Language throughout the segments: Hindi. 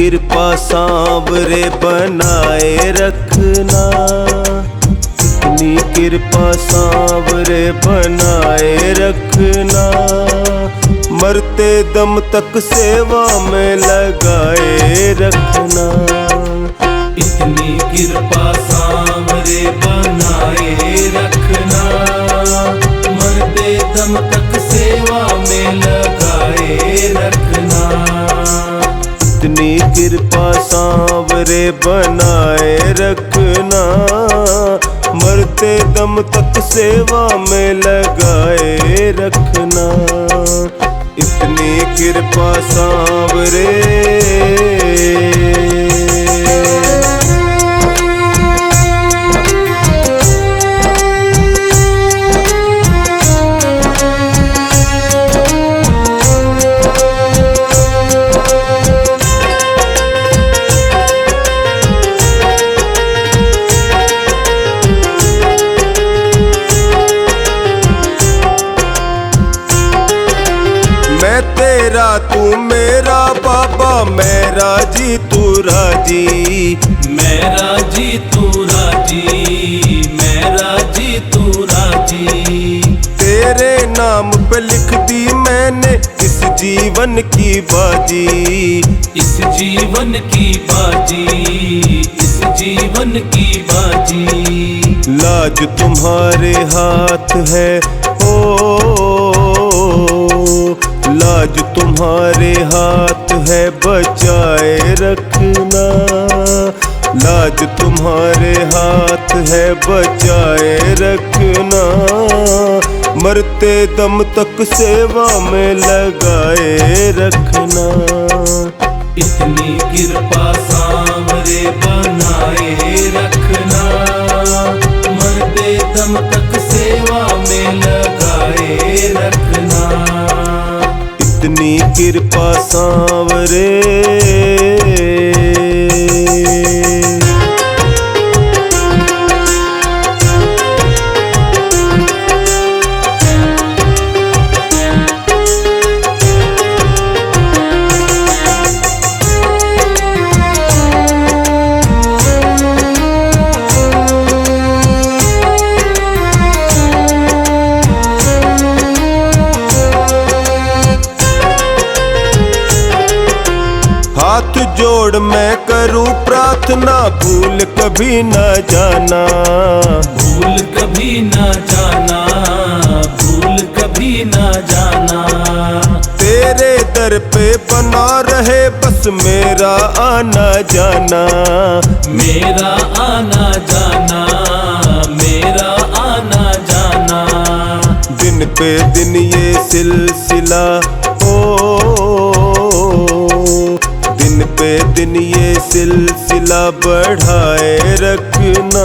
कृपा सांवरे बनाए रखना, इतनी कृपा सांवरे बनाए रखना, मरते दम तक सेवा में लगाए रखना। इतनी कृपा सांवरे बनाए रखना, मरते दम तक सेवा में लगाए रखना। इतनी कृपा सांवरे बनाए रखना, मरते दम तक सेवा में लगाए रखना। इतनी कृपा सांवरे। मैं तेरा तू मेरा बाबा, मैं राजी तू राजी, मैं राजी तू राजी, मैं राजी तू राजी। तेरे नाम पे लिख दी मैंने इस जीवन की बाजी, इस जीवन की बाजी, इस जीवन की बाजी। लाज तुम्हारे हाथ है ओ, लाज तुम्हारे हाथ है बचाए रखना, लाज तुम्हारे हाथ है बचाए रखना, मरते दम तक सेवा में लगाए रखना। इतनी कृपा सांवरे बनाए रखना, मरते दम तक सेवा में लगाए रखना। इतनी कृपा सांवरे। हाथ जोड़ मैं करूं प्रार्थना, भूल कभी न जाना, भूल कभी न जाना, भूल कभी न जाना। तेरे दर पे बना रहे बस मेरा आना जाना, मेरा आना जाना, मेरा आना जाना। दिन पे दिन ये सिलसिला दिन पे दिन ये सिलसिला बढ़ाए रखना,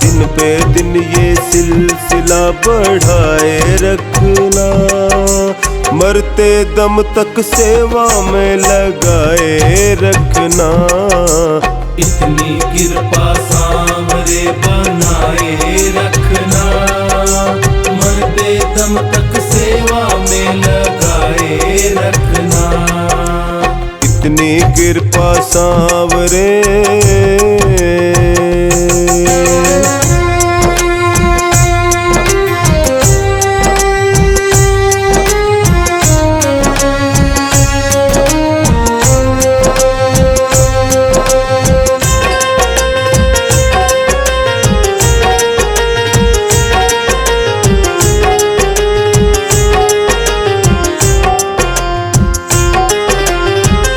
दिन पे दिन ये सिलसिला बढ़ाए रखना, मरते दम तक सेवा में लगाए रखना। इतनी कृपा सांवरे बनाए रखना, मरते दम तक सेवा में लगाए रखना। इतनी कृपा सांवरे।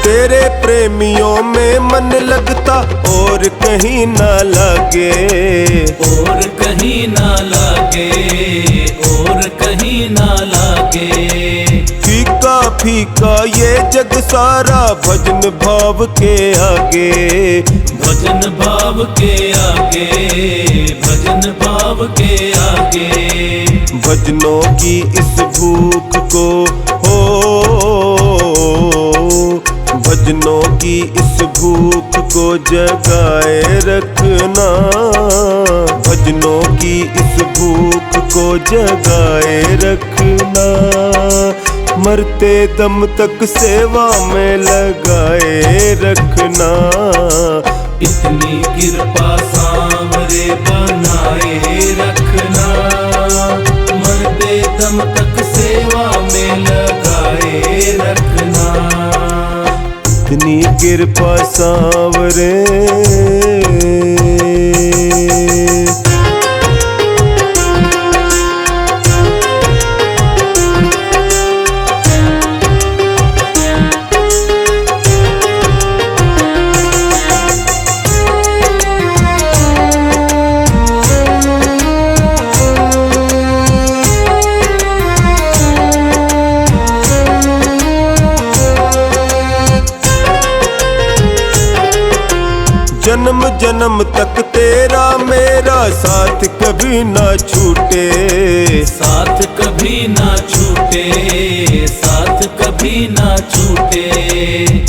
तेरे प्रेमियों में मन लगता और कहीं ना लागे, और कहीं ना लागे, और कहीं ना लागे। फीका फीका ये जग सारा भजन भाव के आगे, भजन भाव के आगे, भजन भाव के आगे। भजनों की इस भूख को भजनों की इस भूख को जगाए रखना, भजनों की इस भूख को जगाए रखना, मरते दम तक सेवा में लगाए रखना। इतनी कृपा सांवरे बनाए रखना, मरते दम तक सेवा में लगाए रखना। इतनी कृपा सांवरे। जन्म जन्म तक तेरा मेरा साथ कभी ना छूटे, साथ कभी ना छूटे, साथ कभी ना छूटे।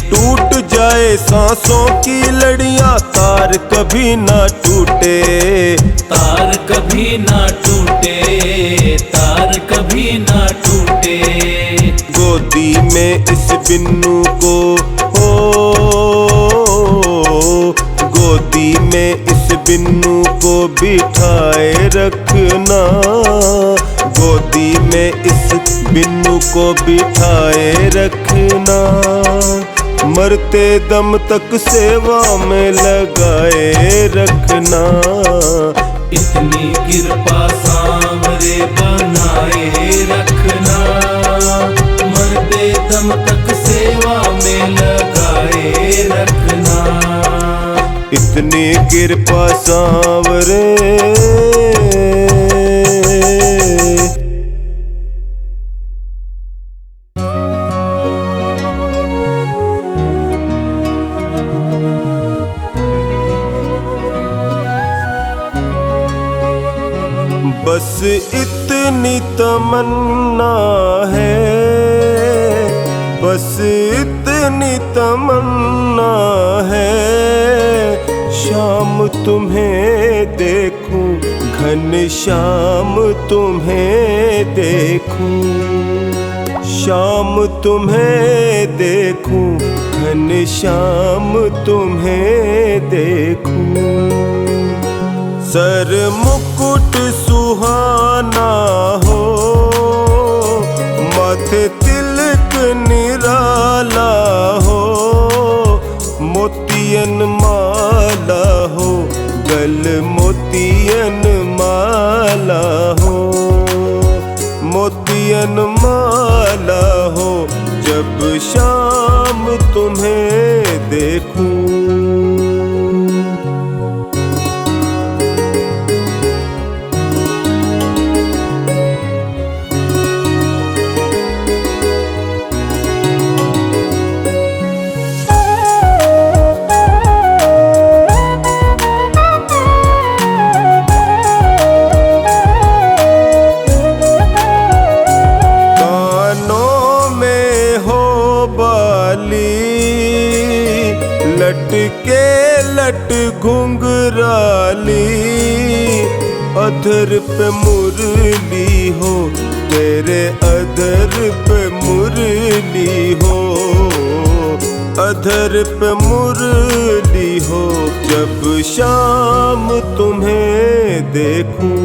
टूट जाए सांसों की लड़ियां तार कभी ना टूटे, तार कभी ना टूटे, तार कभी ना टूटे। गोदी में इस बिन्नू को गोदी में इस बिन्नू को बिठाए रखना। गोदी में इस बिन्नू को बिठाए रखना। मरते दम तक सेवा में लगाए रखना। इतनी कृपा सांवरे बनाए रखना, मरते दम तक सेवा में लगाए रखना। इतनी कृपा सांवरे। बस इतनी तमन्ना है, बस इतनी तमन्ना है। शाम तुम्हें देखूं, घन श्याम तुम्हें देखूं। शाम तुम्हें देखूं, घन श्याम तुम्हें देखूं। सर मुकुट सुहाना हो, माथे तिलक निराला हो। मोतियन माला हो, गल मोतियन माला हो। मोतियन माला हो, जब शाम तुम्हें देखूं। लटके लट घुंघराली, अधर पे मुरली हो, तेरे अधर पे मुरली हो। अधर पे मुरली हो, जब शाम तुम्हें देखूं।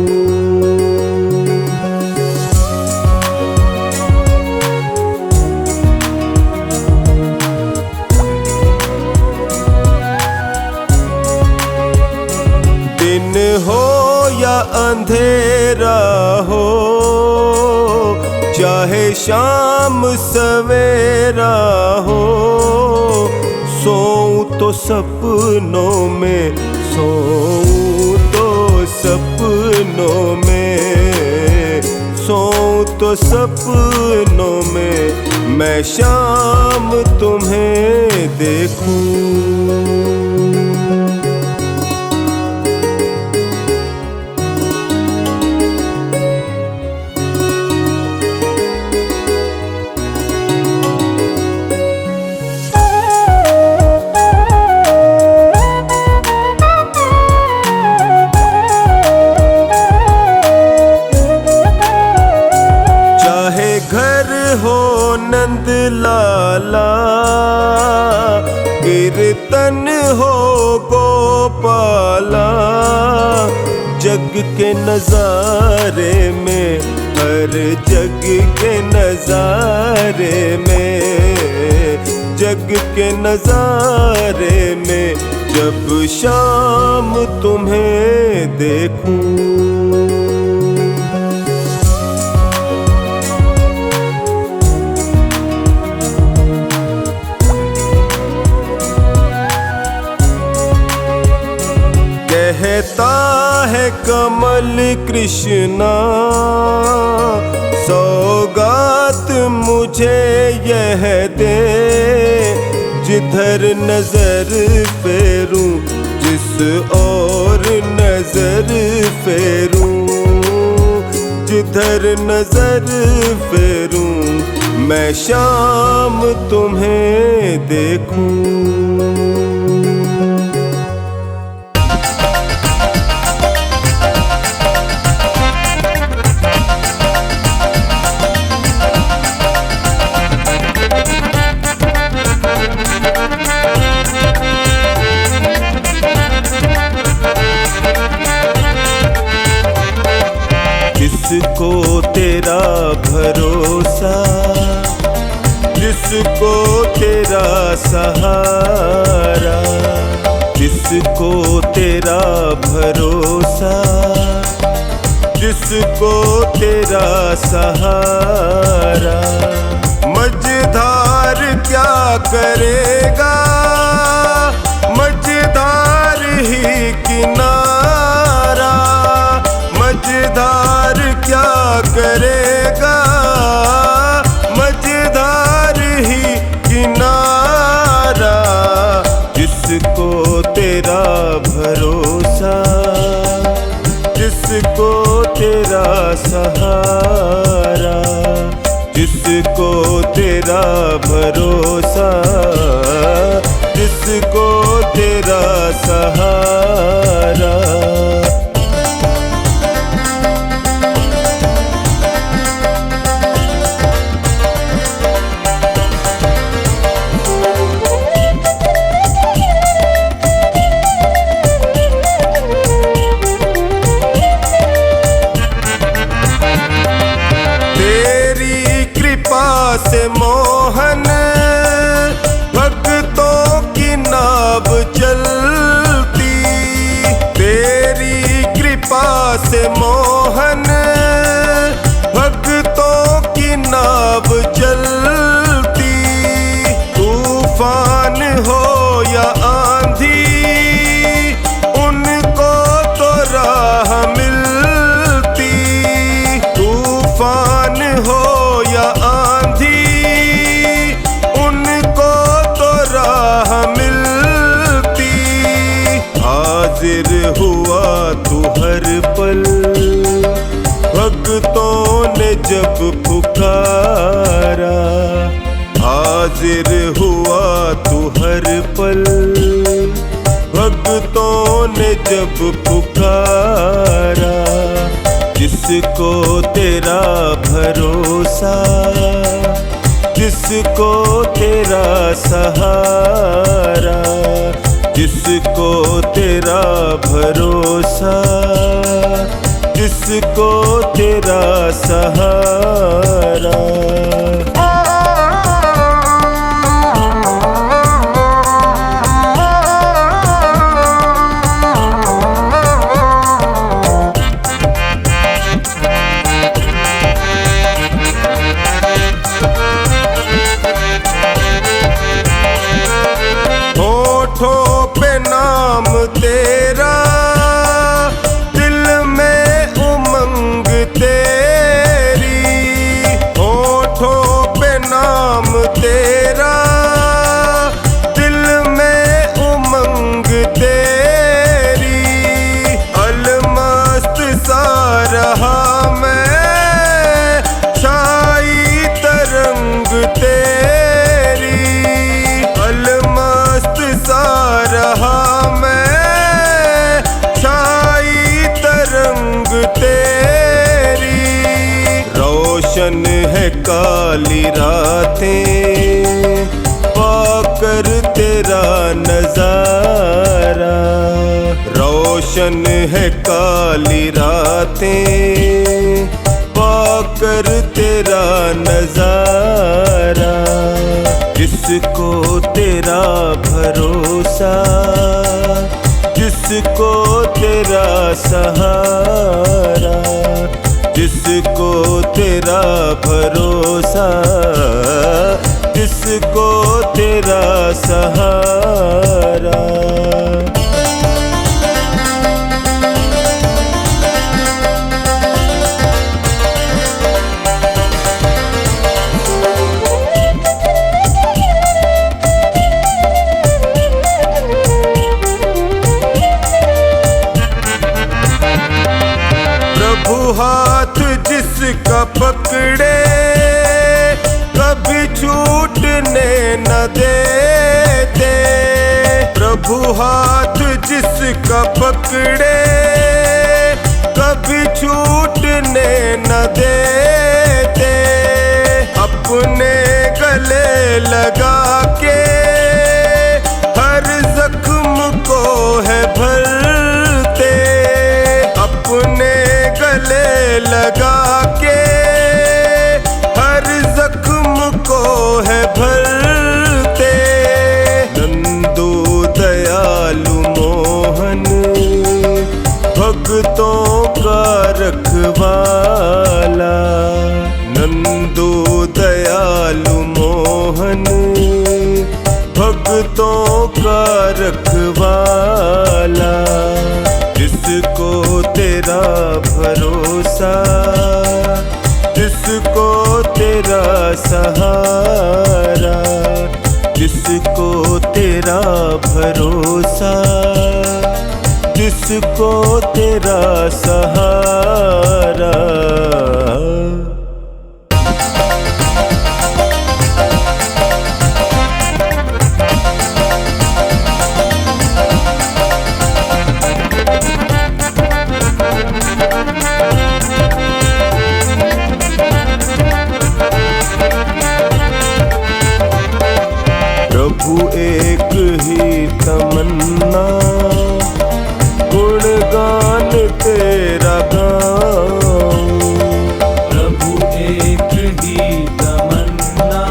दिन हो या अंधेरा हो, चाहे शाम सवेरा हो। सोऊं तो सपनों में, सोऊं तो सपनों में। सोऊं तो सपनों में, मैं शाम तुम्हें देखूं। जग के नजारे में, हर जग के नजारे में, जग के नजारे में जब शाम तुम्हें देखूं। कहता है कमल कृष्णा, सौगात मुझे यह दे, जिधर नजर फेरूं, जिस और नजर फेरूं, जिधर नजर फेरूं, मैं शाम तुम्हें देखूं। जिसको तेरा भरोसा, जिसको तेरा सहारा, जिसको तेरा भरोसा, जिसको तेरा सहारा, मझधार क्या करेगा, मझधार ही किनारा, मझधार क्या करेगा, मझधार ही किनारा, जिसको तेरा भरोसा, जिसको तेरा सहारा, जिसको तेरा भरोसा, जिसको तेरा सहारा। से मोहन भक्तों की नाव चलती, तेरी कृपा से मोहन भक्तों की नाव चलती, तूफान हो या आंधी उनको तो राह मिलती, तूफान हो या हाजिर हुआ तू हर पल, भक्तों ने जब पुकारा, हाजिर हुआ तू हर पल, भक्तों ने जब पुकारा, जिसको तेरा भरोसा, जिसको तेरा सहारा, जिसको तेरा भरोसा, जिसको तेरा सहारा। होठों पे नाम तेरा, दिल में उमंग तेरी, होठों पे नाम तेरा, दिल में उमंग तेरी, अलमस्त सा रहा मैं, छाई तरंग तेरी, अलमस्त सा रहा मैं, छाई तरंग तेरी, रोशन है काली रातें पाकर तेरे तेरा नजारा। रोशन है काली रातें पाकर तेरा नजारा। जिसको तेरा भरोसा, जिसको तेरा सहारा, जिसको तेरा भरोसा, जिसको तेरा सहारा। प्रभु हाथ जिसका पकड़े कभी छूटने न देते। प्रभु हाथ जिसका पकड़े कभी छूटने न देते। अपने गले लगा के हर जख्म को है भरते। अपने गले लगा के हर जख्म को है भरते। नंदू दयालु मोहन भक्तों का रखवाला। नंदू दयालु मोहन भक्तों का रखवाला। जिसको तेरा भरोसा, जिसको तेरा सहारा, जिसको तेरा भरोसा, जिसको तेरा सहारा। प्रभु एक ही तमन्ना गुणगान तेरा गाऊं। प्रभु एक ही तमन्ना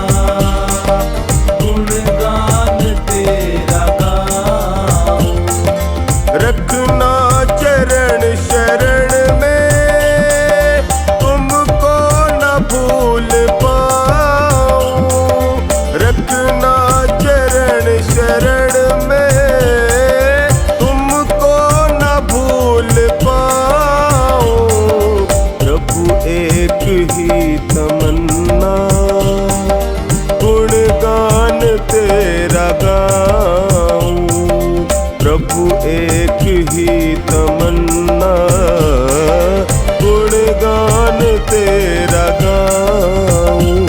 गुणगान तेरा गाऊं। रखना चरण शरण में तुमको न भूल पाऊं। रखना शरण में तुमको न भूल पाऊं। प्रभु एक ही तमन्ना गुणगान तेरा गाऊं। प्रभु एक ही तमन्ना गुणगान तेरा गाऊं।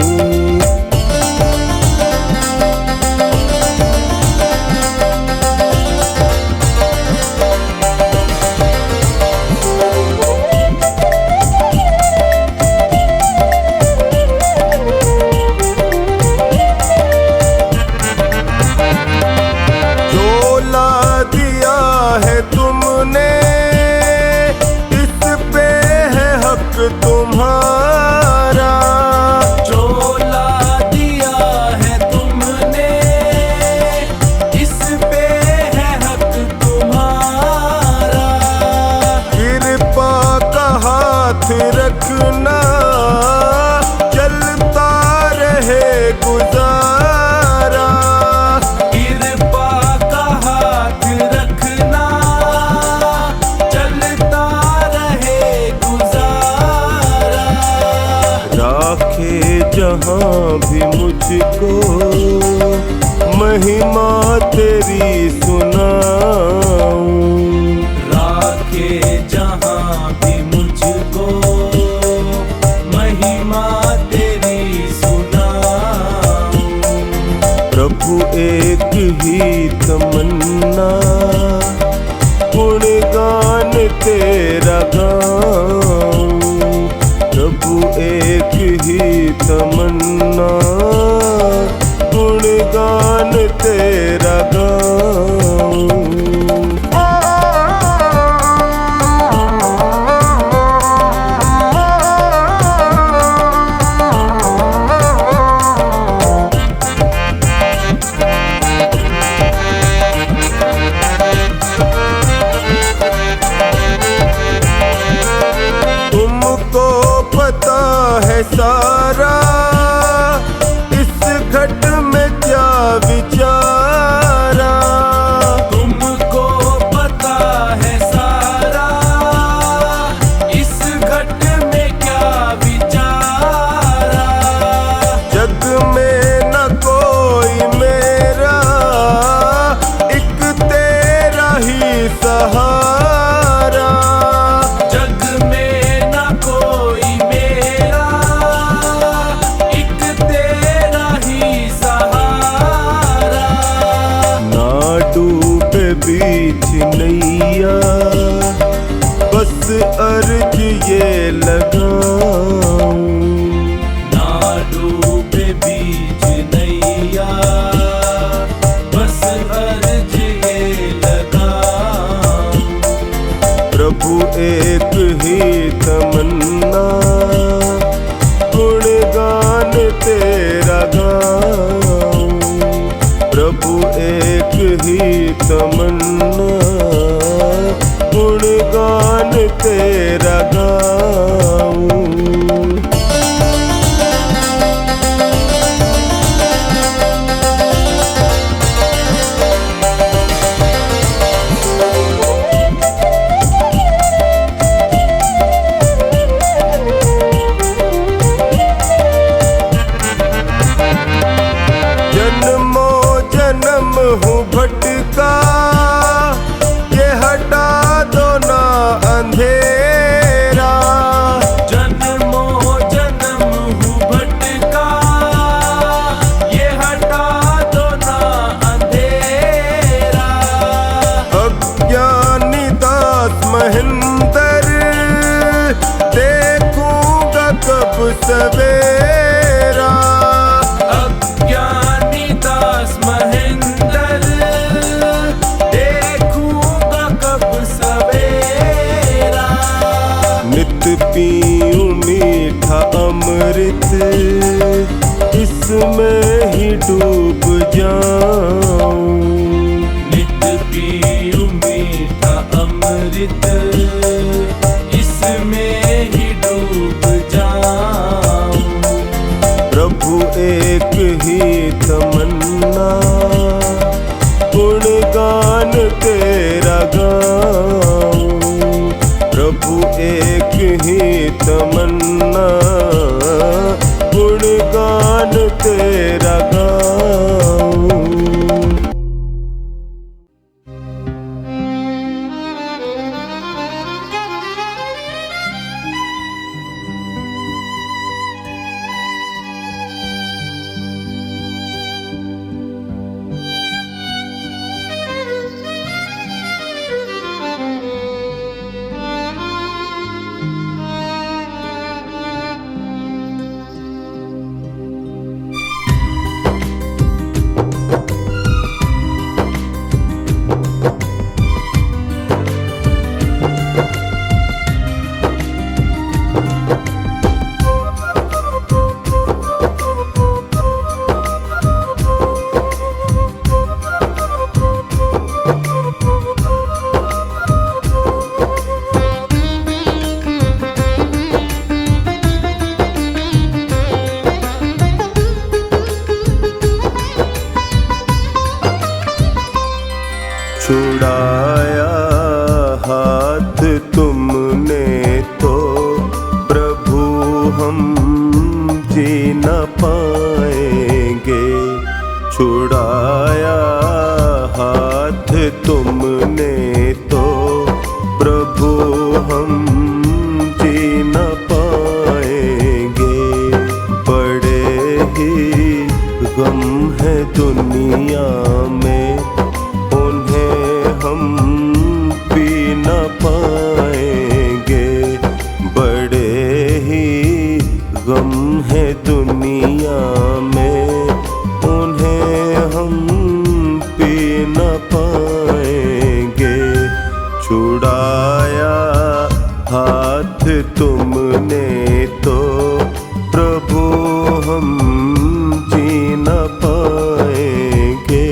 है तुमने इस पे है हक तुम्हारा। चोला दिया है तुमने इस पे है हक तुम्हारा। कृपा का हाथ रखना चलता रहे गुजारा। कृपा का हाथ रखना चलता रहे गुजारा। राखे जहाँ भी मुझको महिमा तेरी सुनाऊं। राखे जहाँ भी मुझको महिमा तेरी सुनाऊं। प्रभु एक ही तमन्ना गुणगान तेरा गाऊं। प्रभु एक ही तमन्ना गुणगान तेरा गाऊं। है सारा, इस घट में क्या विचारा। तुमको पता है सारा, इस घट में क्या विचारा। जग में न कोई मेरा, एक तेरा ही सहारा। जग में न कोई मेरा, एक तेरा ही सहारा। ना डूबे बीच नैया, बस अर्ज ये लगाऊं। ना डूबे बीच नैया, बस अर्ज ये लगाऊं। प्रभु एक ही तमन्ना, गुणगान तेरा गाऊं। प्रभु एक ही तमन्ना, गुणगान तेरा गाऊं। जन्मों जन्म हूँ भटका, ये हटा दो ना अंधेरा। जन्मों जन्म हूँ भटका, ये हटा दो ना अंधेरा। अज्ञानी दास महेंद्र, देखूंगा कब सवेरा। अज्ञानी दास महेंद्र, देखूंगा कब सवेरा। नित पीऊं मीठा अमृत, इसमें ही डूब जाऊं। नित पीऊं मीठा अमृत, इसमें ही डूब जाऊं। प्रभु एक ही तमन्ना, गुणगान तेरा गाऊं। प्रभु एक ही तमन्ना, गुणगान तेरा गाऊं। छुड़ाया हाथ तुमने तो प्रभु हम जी न पाएंगे। छुड़ाया हाथ तुमने तो प्रभु हम जी न पाएंगे। बड़े ही गम है दुनिया में, हम पी न पाएंगे। बड़े ही गम है दुनिया में, उन्हें हम पी न पाएंगे। छुड़ाया हाथ तुमने तो प्रभु हम जी न पाएंगे।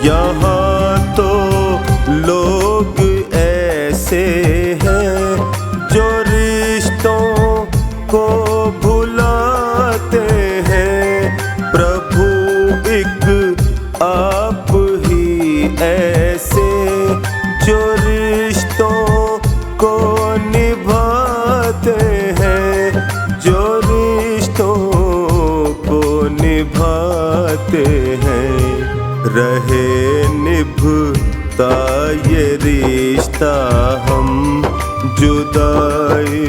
यहाँ तो लोग ऐसे हैं जो रिश्तों को भुलाते हैं। प्रभु एक आप ही ऐसे जो रिश्तों को निभाते हैं, जो रिश्तों को निभाते हैं। रहे निभता ये रिश्ता हम जुदाई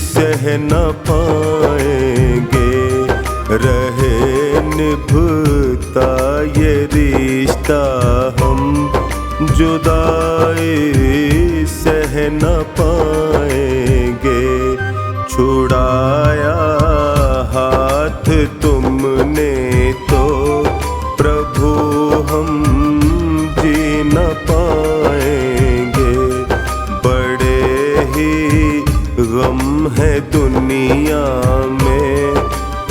सह न पाएंगे। रहे निभता ये रिश्ता हम जुदाई सह न पाएंगे। छुड़ाया हाथ तुमने तो प्रभु हम जी न पाएंगे। बड़े ही गम है दुनिया में,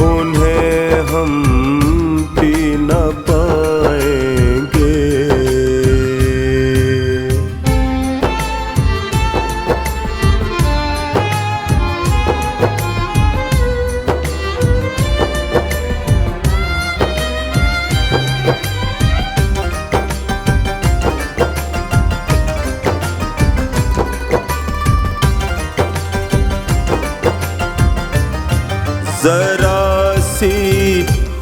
उन्हें हम पी न पाएंगे। जरा सी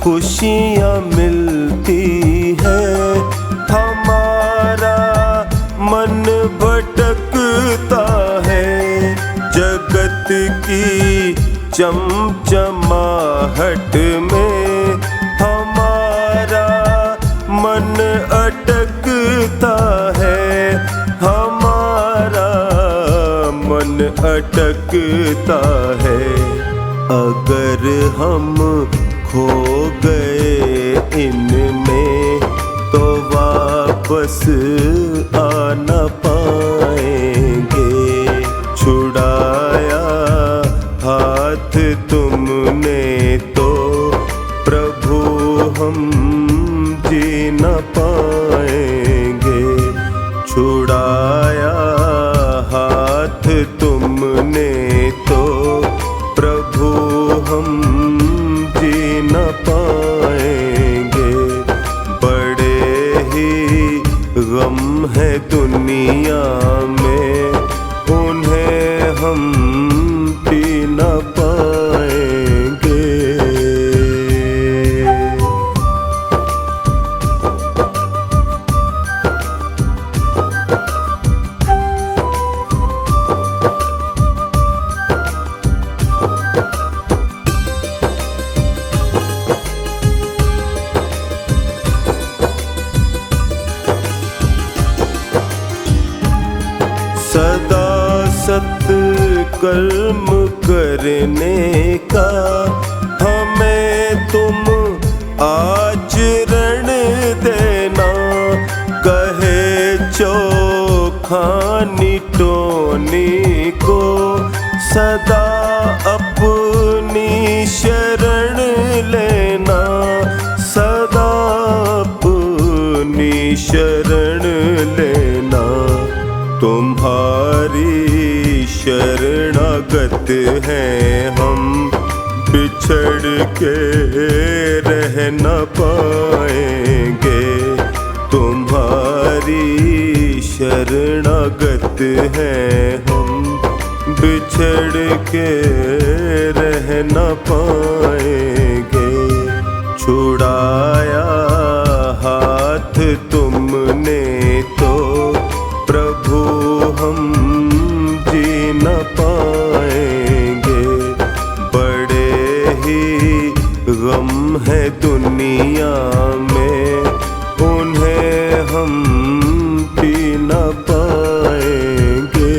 खुशियाँ मिलती हैं, हमारा मन भटकता है। जगत की चमचमाहट में हमारा मन अटकता है। हमारा मन अटकता है। अगर हम खो गए इनमें तो वापस आ न पाएंगे। छुड़ाया हाथ तुमने तो प्रभु हम जी न पाएंगे। छुड़ाया हाथ तुमने तो प्रभु हम जी न पाएंगे। बड़े ही गम है दुनिया में, उन्हें हम पी न पाएंगे। सदा सत्कर्म करने का हमें तुम आचरण देना। कहे चोखानी टोनी को सदा अपनी शरण लेना। सदा अपनी शरण लेना। तुम्हारी शरणागत हैं हम, बिछड़ के रह न पाएंगे। तुम्हारी शरणागत हैं हम, बिछड़ के रह न पाएंगे। छुड़ाया हाथ तुमने तो प्रभु हम जी न पाएंगे। बड़े ही गम है दुनिया में, उन्हें हम पी न पाएंगे।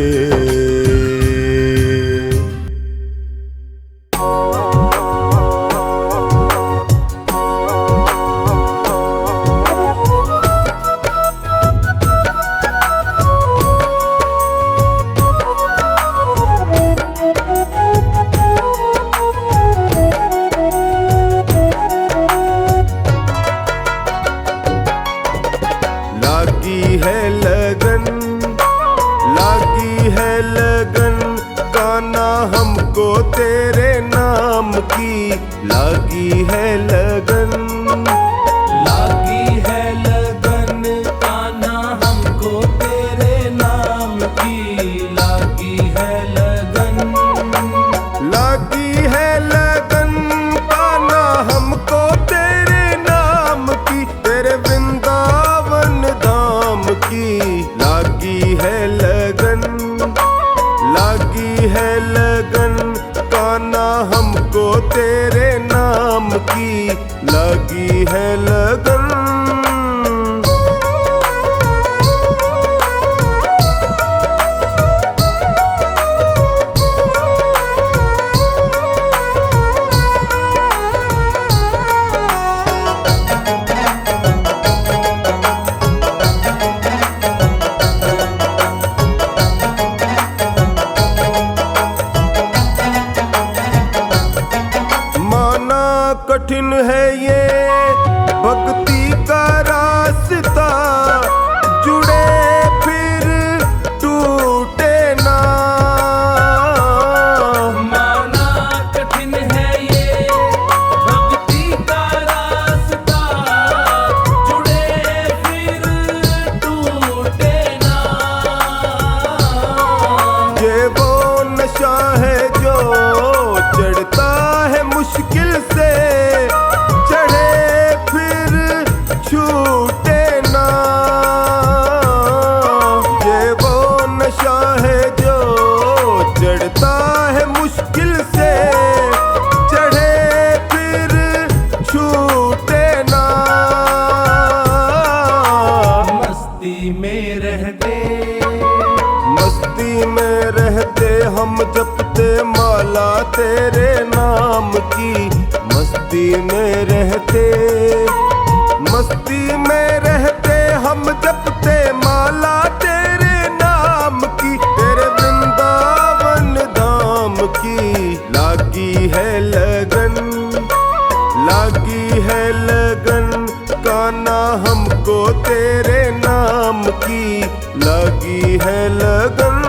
लगन। माना कठिन है ये भक्ति का रास्ता, जुड़े फिर टूटे ना। माना कठिन है ये भक्ति का रास्ता, जुड़े फिर टूटे ना। ये वो नशा है जो चढ़ता है मुश्किल से, चढ़े फिर छूटे ना। ये वो नशा है जो चढ़ता है मुश्किल से, चढ़े फिर छूटे ना। मस्ती में रहते मस्ती में रहते हम जपते माला तेरे नाम की। मस्ती में रहते मस्ती में रहते हम जपते माला तेरे नाम की। तेरे वृंदावन धाम की लागी है लगन, लागी है लगन। कान्हा हमको तेरे नाम की लागी है लगन।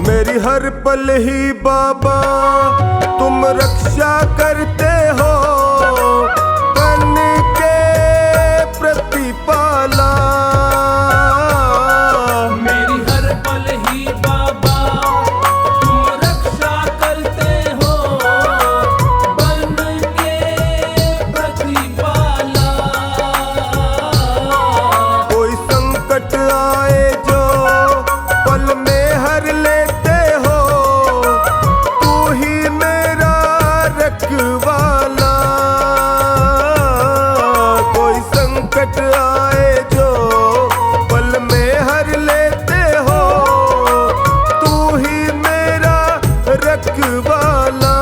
मेरी हर पल ही बाबा तुम रक्षा करते हो, बन के प्रतिपाला। मेरी हर पल ही बाबा तुम रक्षा करते हो, बन के प्रतिपाला। कोई संकट आए जो पल में हर लेते हो, तू ही मेरा रखवाला। कोई संकट आए जो पल में हर लेते हो, तू ही मेरा रखवाला।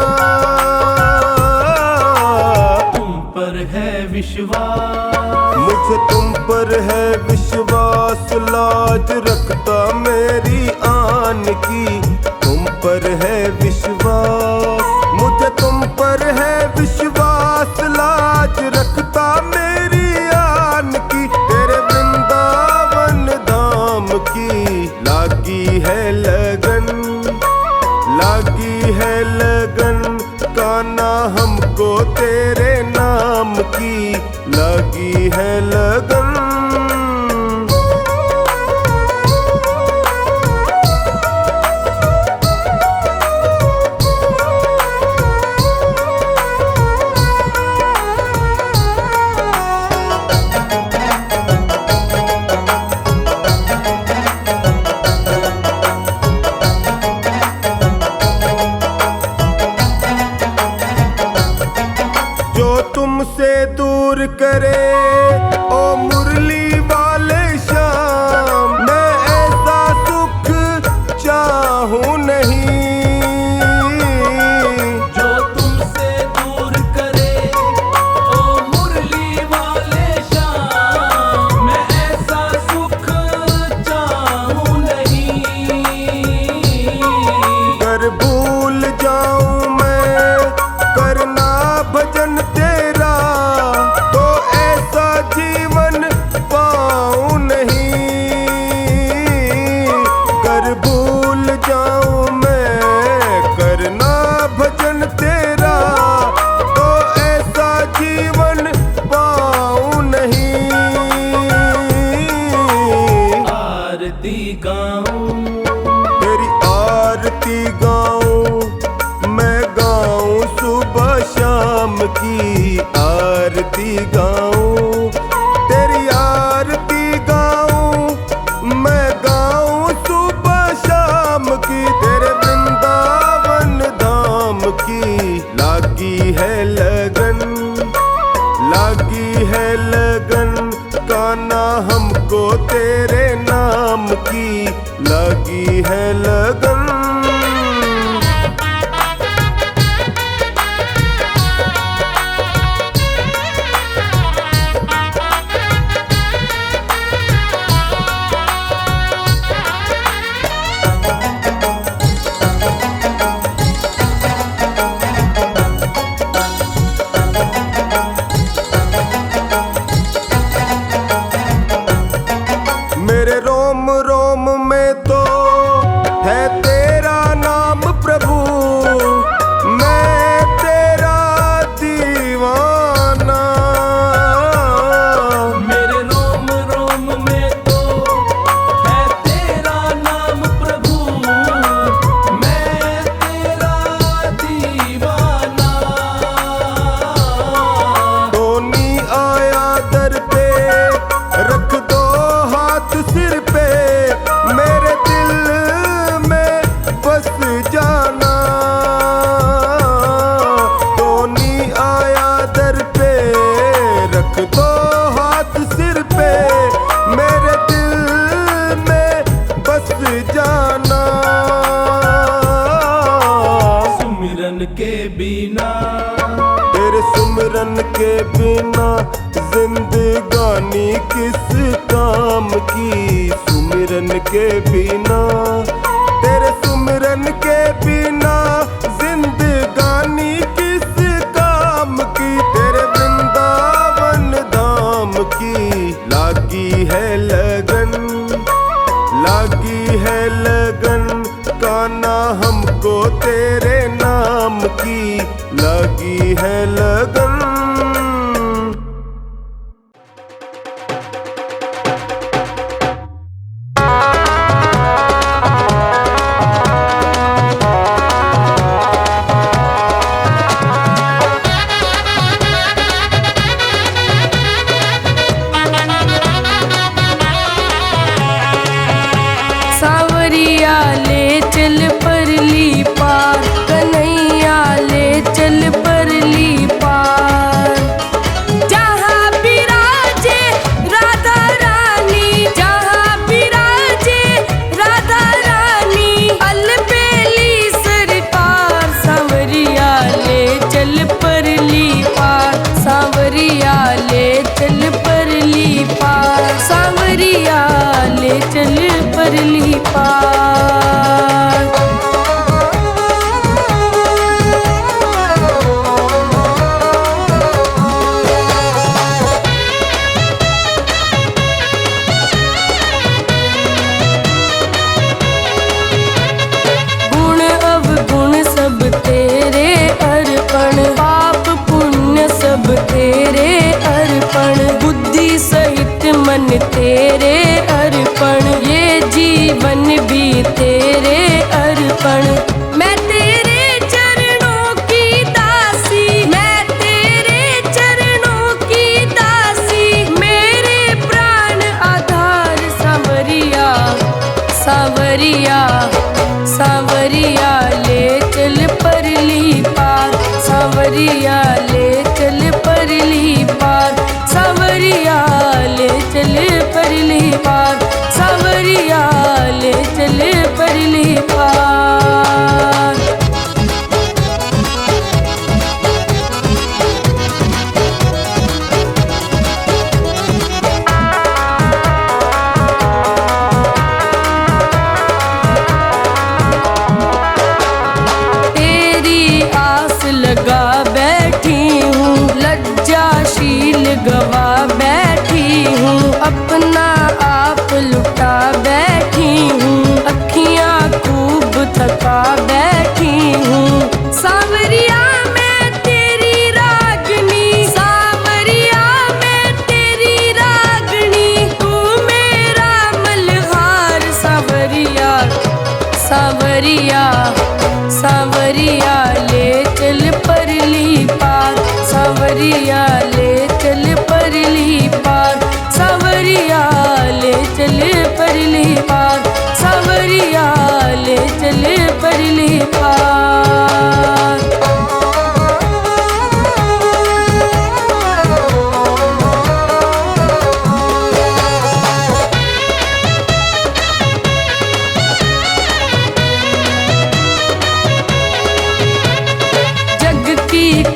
तुम पर है विश्वास, मुझे तुम पर है विश्वास, लाज रखता मेरी आन की। तुम पर है विश्वास, मुझे तुम पर है विश्वास, लाज रखता मेरी आन की। तेरे वृंदावन धाम की लागी है लगन, लागी है लगन। कान्हा हमको तेरे नाम की लागी है लगन। गाऊं, तेरी आरती गाऊं, मैं गाऊं सुबह शाम की आरती गाऊं, तेरी आरती गाऊं, मैं गाऊं सुबह शाम की, तेरे वृंदावन धाम की लागी है लगन, लागी है लगन, कान्हा हमको तेरे नाम की लगी है लगन। मेरे रोम रोम में तो है तेरा नाम प्रभु, मैं तेरा दीवाना, मेरे रोम रोम में तो है तेरा नाम प्रभु, मैं तेरा दीवाना। टोनी आया दर पे, रख दो हाथ सिर पे, मेरे दिल में बस जाना, टोनी आया दर पे, रख दो हाथ सिर पे, मेरे दिल में बस जाना। सुमिरन के बिना, तेरे सुमिरन के बिना जिंदगानी किस काम की, सुमिरन के बिना, तेरे सुमिरन के बिना जिंदगानी किस काम की, तेरे वृंदावन धाम की लागी है लगन, लागी है लगन, कान्हा हमको तेरे नाम की लगी है लगन। सांवरिया ले चल परली पार, कन्हैया ले चल परली पार, जहाँ बिराजे राधा रानी, जहाँ बिराजे राधा रानी, अलबेली सरकार, सांवरिया ले चल परली पार, सांवरिया ले चल परली पार, सांवरिया ले चल परली पार। गुण अवगुण सब तेरे अर्पण, पाप पुण्य सब तेरे अर्पण, बुद्धि सहित मन तेरे अर्पण, ये जीवन भी तेरे अर्पण, मैं तेरे चरणों की दासी, मैं तेरे चरणों की दासी, मेरे प्राण आधार, सांवरिया, सांवरिया, सांवरिया ले चल परली पार, सांवरिया ले चल परली पार, सांवरिया ले चल परली पार, सांवरिया ले चल परली पार। तेरी आस लगा बैठी हूँ, लज्जाशील गवा बैठी हूँ, अपना आप लुटा बैठी हूँ, सांवरिया सांवरिया ले चल परली पार, सांवरिया ले चल परली पार, सांवरिया ले चल परली पार, सांवरिया ले चल परली पार।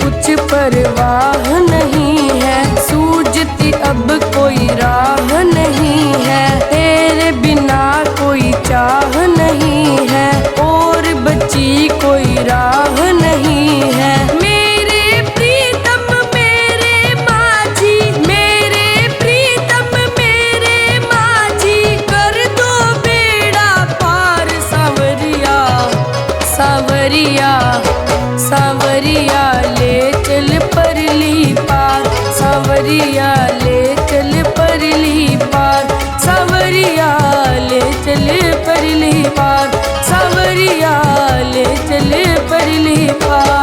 कुछ परवाह नहीं है, सूझती अब कोई राह नहीं है, तेरे बिना कोई चाह नहीं है, और बची कोई राह नहीं है। मेरे प्रीतम मेरे माझी, मेरे प्रीतम मेरे माझी, कर दो बेड़ा पार, सांवरिया सांवरिया सांवरिया ले चल परली पार, सांवरिया ले चल परली पार, सांवरिया ले चल परली पार, सांवरिया ले चल परली पार।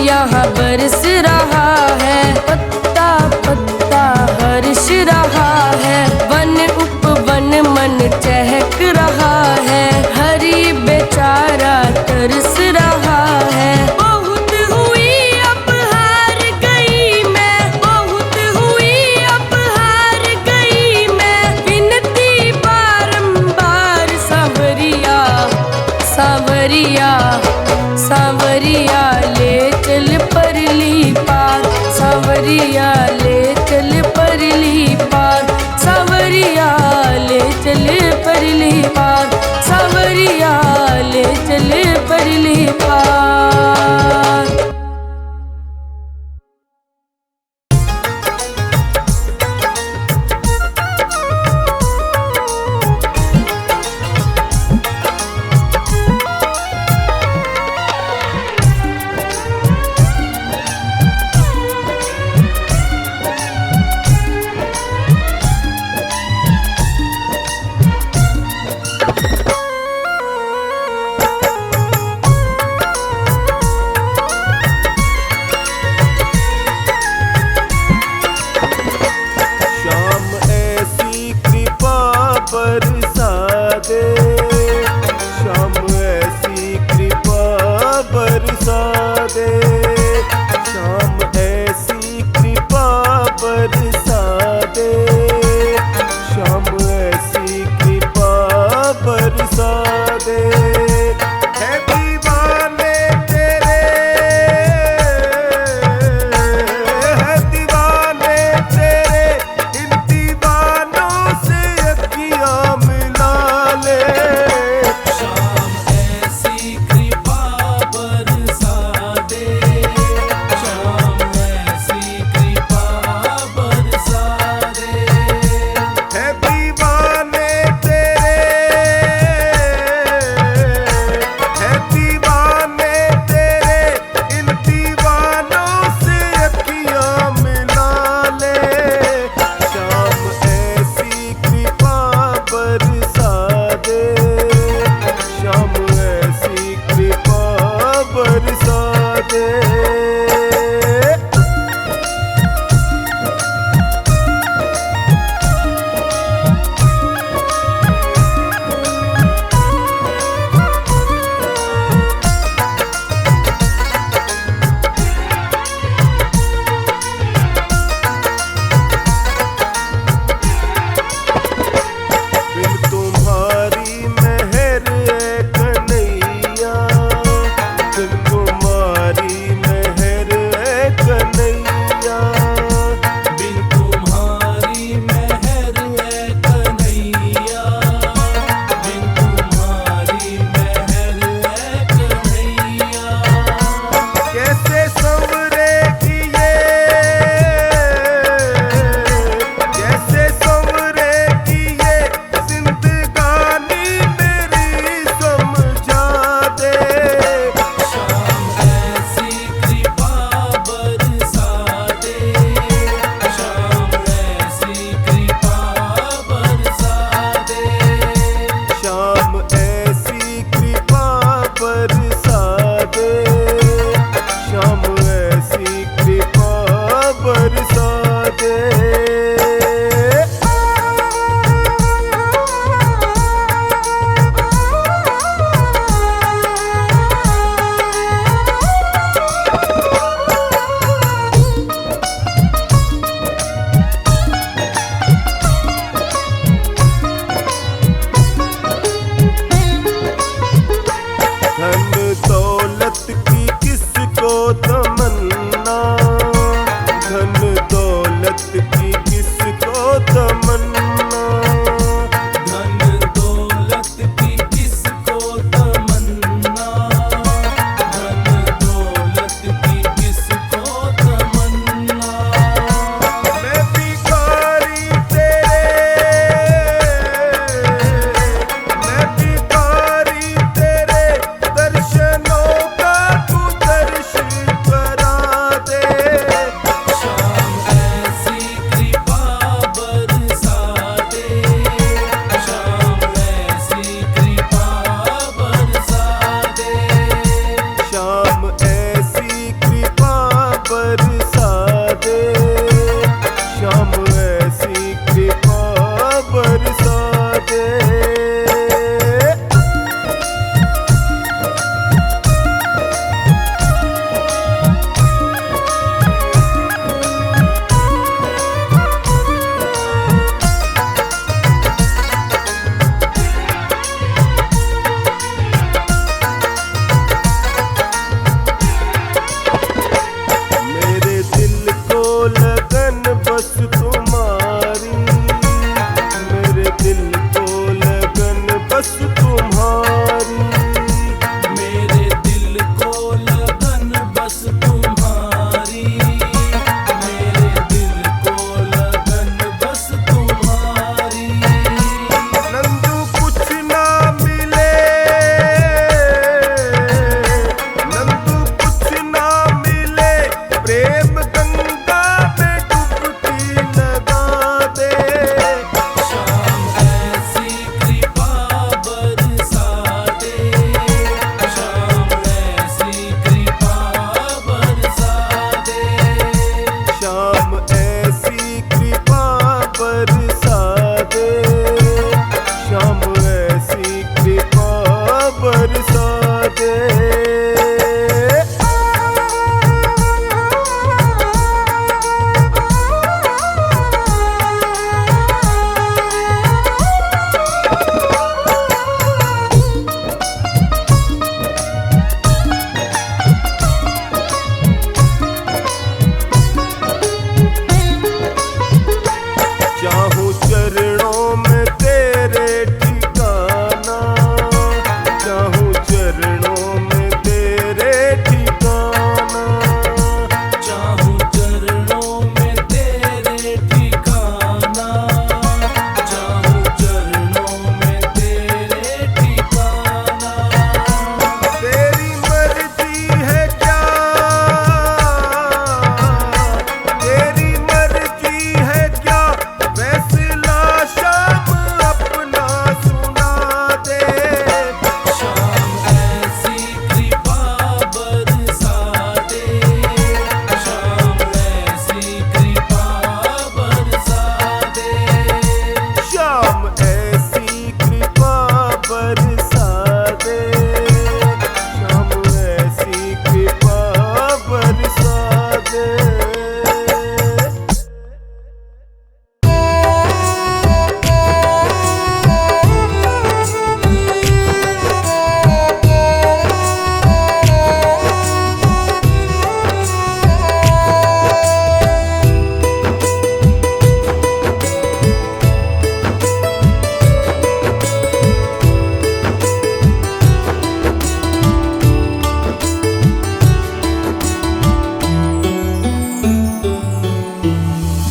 यहाँ बरस रहा है, पत्ता पत्ता हर्ष रहा है, वन उपवन मन चहक रहा है, हरि बेचारा तरस रहा है। बहुत हुई अब हार गई मैं, बहुत हुई अब हार गई मैं, विनती बारंबार, सांवरिया सांवरिया सांवरिया ले चल परली पार, सांवरिया ले चल परली पार, सांवरिया ले चल परली पार, सांवरिया ले चल परली पार। बस तुम्हारी। मेरे दिल को लगन बस तुम्हारी, मेरे दिल को लगन बस तुम्हारी। नंदू कुछ ना मिले, नंदू कुछ ना मिले, प्रेम गंगा में डुबकी लगा दे। शाम ऐसी कृपा बरसा दे, शाम ऐसी कृपा बरसा दे। शाम ऐसी कृपा बरसा दे, शाम ऐसी कृपा बरसा दे। चाहूं चरणों में तेरे ठिकाना, चाहूं चरणों में तेरे ठिकाना। चाहूं चरणों में तेरे ठिकाना, चाहूं चरणों में तेरे ठिकाना। तेरी मर्जी है क्या, तेरी मर्जी है क्या, फैसला शाम अपना सुना दे। शाम ऐसी कृपा बरसा दे, शाम ऐसी कृपा बरसा दे। शाम ऐसी कृपा बरसा दे, शाम ऐसी कृपा बरसा दे।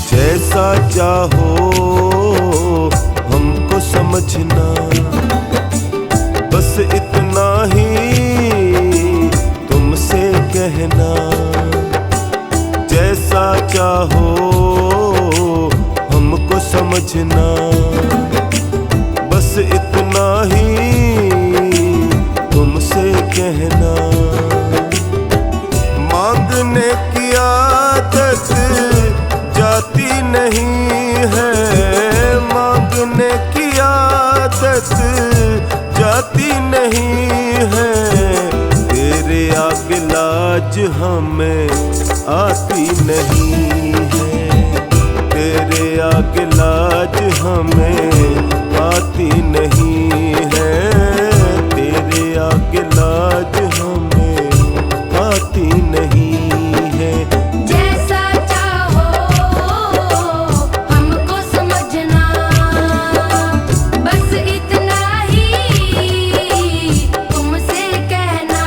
जैसा चाहो हमको समझना, बस इतना ही तुमसे कहना। जैसा चाहो हमको समझना, बस इतना ही तुमसे कहना। मांगने की आदत जाती नहीं है, मांगने की आदत जाती नहीं है। तेरे आगे लाज हमें आती नहीं है, तेरे आगे लाज हमें आती नहीं है, तेरे आगे लाज हमें आती नहीं है। जैसा चाहो हमको समझना, बस इतना ही तुमसे कहना।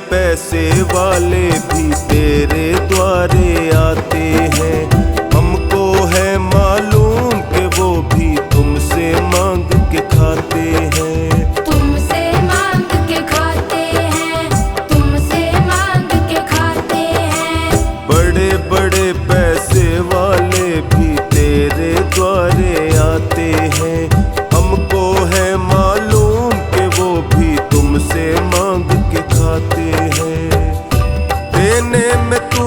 पैसे वाले भी तेरे द्वारे आते हैं, हमको है मालूम कि वो भी तुमसे मांग के खाते हैं। तुमसे मांग के खाते हैं, तुमसे मांग के खाते हैं। बड़े बड़े पैसे वाले भी तेरे द्वारे आते हैं, हमको है मालूम कि वो भी तुमसे मांग के खाते हैं। देने में तू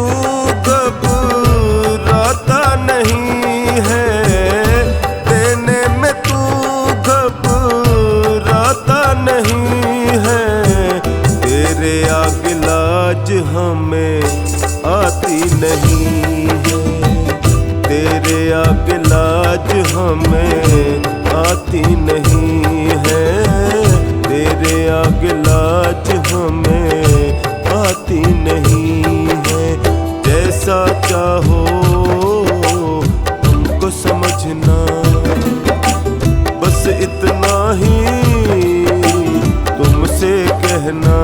कहना।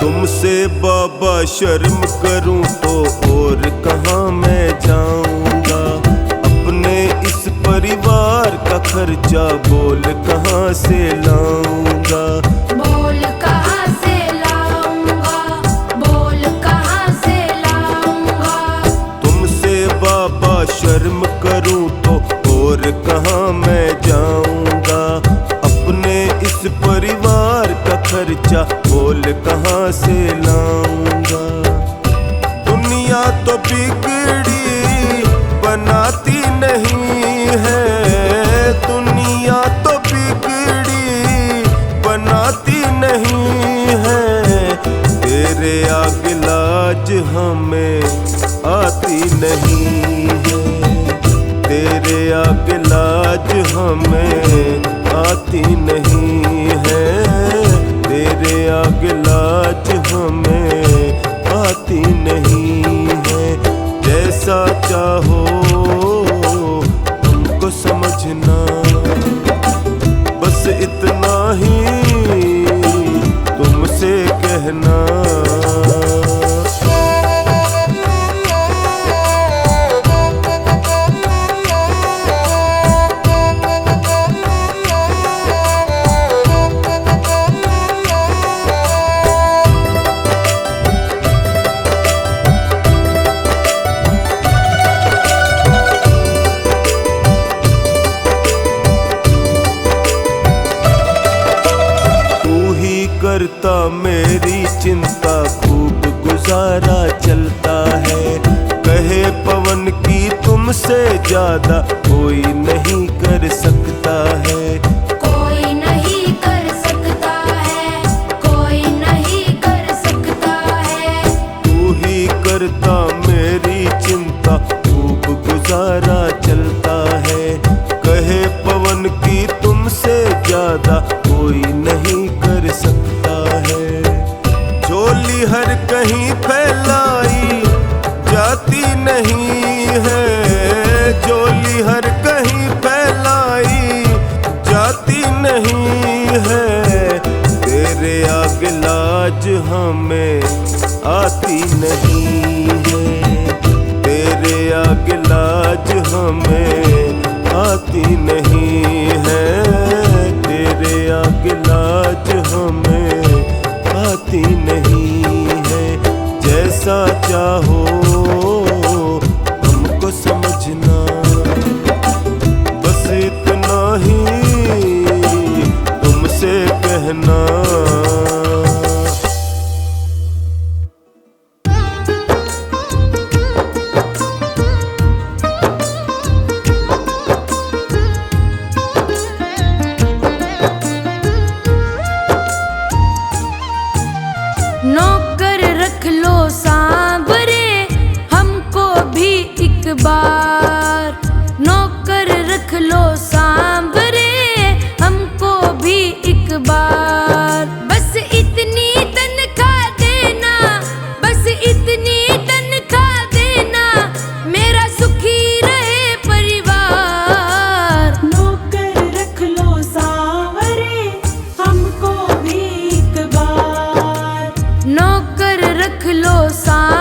तुमसे बाबा शर्म करूं तो और कहाँ मैं जाऊंगा। अपने इस परिवार का खर्चा बोल कहाँ से लाऊंगा। बोल कहाँ से लाऊंगा, बोल कहाँ से लाऊंगा। तुमसे बाबा शर्म करूं तो और कहाँ मैं जाऊंगा। अपने इस परिवार का खर्चा बोल कहाँ से लाऊंगा। दुनिया तो बिगड़ी बनाती नहीं है, दुनिया तो बिगड़ी बनाती नहीं है। तेरे आगे लाज हमें आती नहीं है, तेरे आगे लाज हमें आती नहीं है, तेरे आगे लाज हमें आती नहीं है। जैसा चाहो तुमको समझना, बस इतना ही तुमसे कहना। करता मेरी चिंता खूब गुजारा चलता है। कहे पवन की तुमसे ज्यादा कोई नहीं कर सकता है, कोई नहीं कर सकता है, कोई नहीं कर सकता है। तू ही करता मेरी चिंता खूब गुजारा चलता है। कहे पवन की तुमसे ज्यादा कोई नहीं कर सकता है। झोली हर कहीं फैलाई जाती नहीं है, झोली हर कहीं फैलाई जाती नहीं है। तेरे आगे लाज हमें आती नहीं है, तेरे आगे लाज हमें आती नहीं है, तेरे आगे लाज हमें आती नहीं है। जैसा चाहो हमको समझना, बस इतना ही तुमसे कहना। नौकर रख लो सांवरे हमको भी एक बार, नौकर रख लो सांवरे हमको भी एक बार। बस इतनी तनख्वाह देना, बस इतनी तनख्वाह देना, मेरा सुखी रहे परिवार। नौकर रख लो सांवरे हमको भी एक बार, नौकर रख लो सांवरे